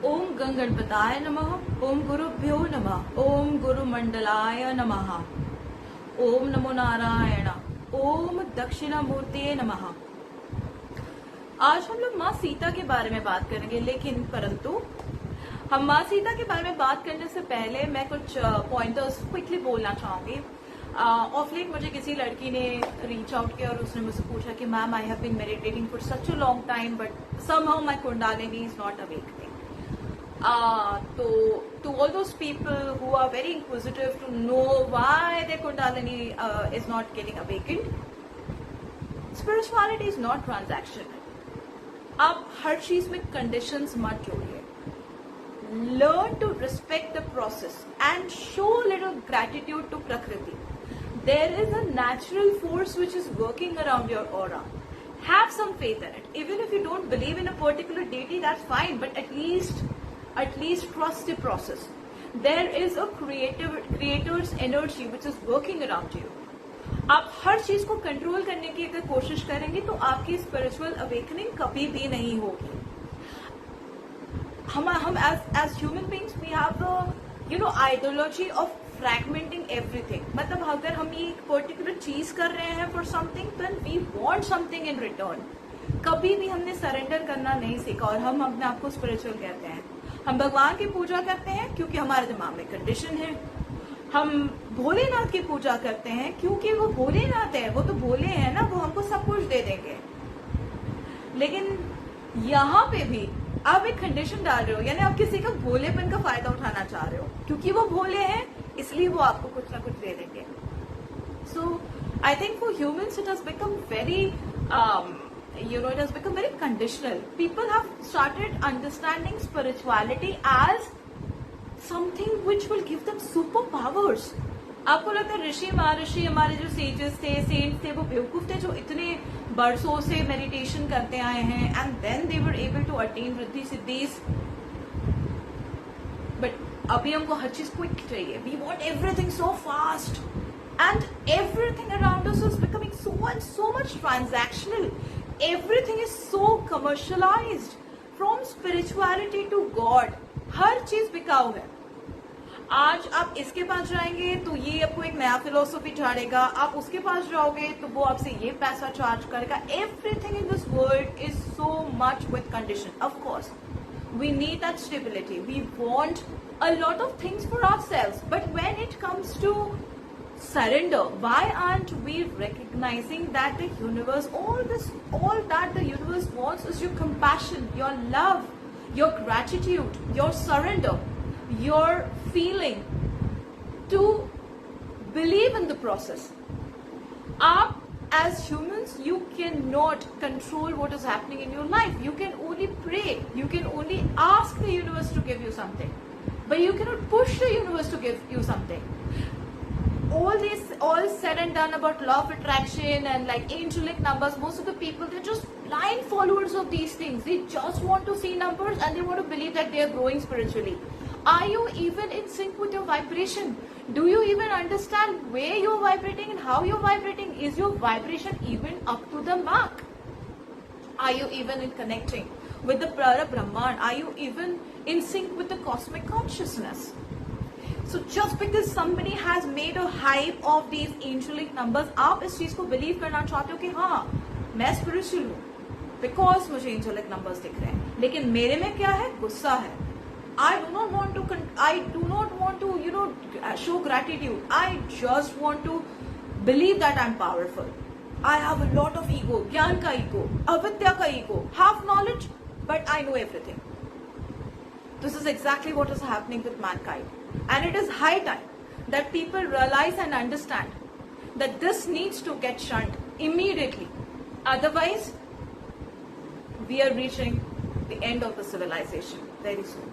ओम गंगणपताय नमः। ओम गुरुभ्यो नमः। ओम गुरुमंडलाय नमः। ओम नमो नारायण। ओम दक्षिणामूर्तिये नमः। आज हम लोग माँ सीता के बारे में बात करेंगे, लेकिन परंतु हम माँ सीता के बारे में बात करने से पहले मैं कुछ पॉइंटर्स क्विकली बोलना चाहूंगी। ऑफ लेट मुझे किसी लड़की ने रीच आउट किया और उसने मुझसे पूछा कि ma'am I have been meditating for such a long time but somehow my kundalini is not awakening. To all those people who are very inquisitive to know why their kundalini is not getting awakened, spirituality is not transactional. आप हर चीज में conditions मत जोड़िए. Learn to respect the process and show little gratitude to Prakriti. There is a natural force which is working around your aura. Have some faith in it. Even if you don't believe in a particular deity, that's fine, but at least trust the process. There is a creator's energy which is working around you. आप हर चीज को control करने की अगर कोशिश करेंगे तो आपकी स्पिरिचुअल अवेकनिंग कभी भी नहीं होगी. हम as human beings we have the ideology of fragmenting everything. मतलब अगर हम ये एक पर्टिकुलर चीज कर रहे हैं for something, then we want something in return. कभी भी हमने सरेंडर करना नहीं सीखा और हम अपने आप को स्पिरिचुअल कहते हैं. हम भगवान की पूजा करते हैं क्योंकि हमारे दिमाग में कंडीशन है. हम भोलेनाथ की पूजा करते हैं क्योंकि वो भोलेनाथ है, वो तो भोले हैं ना, वो हमको सब कुछ दे देंगे. लेकिन यहाँ पे भी आप एक कंडीशन डाल रहे हो, यानी आप किसी का भोलेपन का फायदा उठाना चाह रहे हो. क्योंकि वो भोले हैं इसलिए वो आपको कुछ ना कुछ दे देंगे. So I think for humans it has become very it has become very conditional. People have started understanding spirituality as something which will give them superpowers. आपको लगता है ऋषि महर्षि हमारे जो सेजेस थे, सेंट्स थे, वो बेवकूफ थे जो इतने बरसों से मेडिटेशन करते आए हैं and then they were able to attain riddhi siddhis. But अभी हमको हर चीज क्विक चाहिए. We want everything so fast and everything around us is becoming so much transactional. Everything is so commercialized. From spirituality to God, हर चीज बिकाऊ है. आज आप इसके पास जाएंगे तो ये आपको एक नया फिलोसफी झाड़ेगा, आप उसके पास जाओगे तो वो आपसे ये पैसा चार्ज करेगा. Everything in this world is so much with condition. Of course, we need that stability. We want a lot of things for ourselves, but when it comes to surrender, why aren't we recognizing that the universe, all that the universe wants is your compassion, your love, your gratitude, your surrender, your feeling to believe in the process. As humans, you cannot control what is happening in your life. You can only pray, you can only ask the universe to give you something, but you cannot push the universe to give you something. All said and done about law of attraction and like angelic numbers, most of the people, they're just blind followers of these things. They just want to see numbers and they want to believe that they are growing spiritually. Are you even in sync with your vibration? Do you even understand where you're vibrating and how you're vibrating? Is your vibration even up to the mark? Are you even in connecting with the Para Brahman? Are you even in sync with the cosmic consciousness? So just because somebody has made a hype of these angelic numbers, आप इस चीज को believe करना चाहते हो कि हाँ मैं स्पिरिचुअल हूँ बिकॉज मुझे एंजेलिक नंबर्स दिख रहे हैं. लेकिन मेरे में क्या है? गुस्सा है. I do not want to show gratitude. I just want to believe that I'm powerful. I have a lot of ego, ज्ञान का ego, अविद्या का ego, half knowledge, but I know everything. This is exactly what is happening with mankind. And it is high time that people realize and understand that this needs to get shunned immediately. Otherwise, we are reaching the end of the civilization very soon.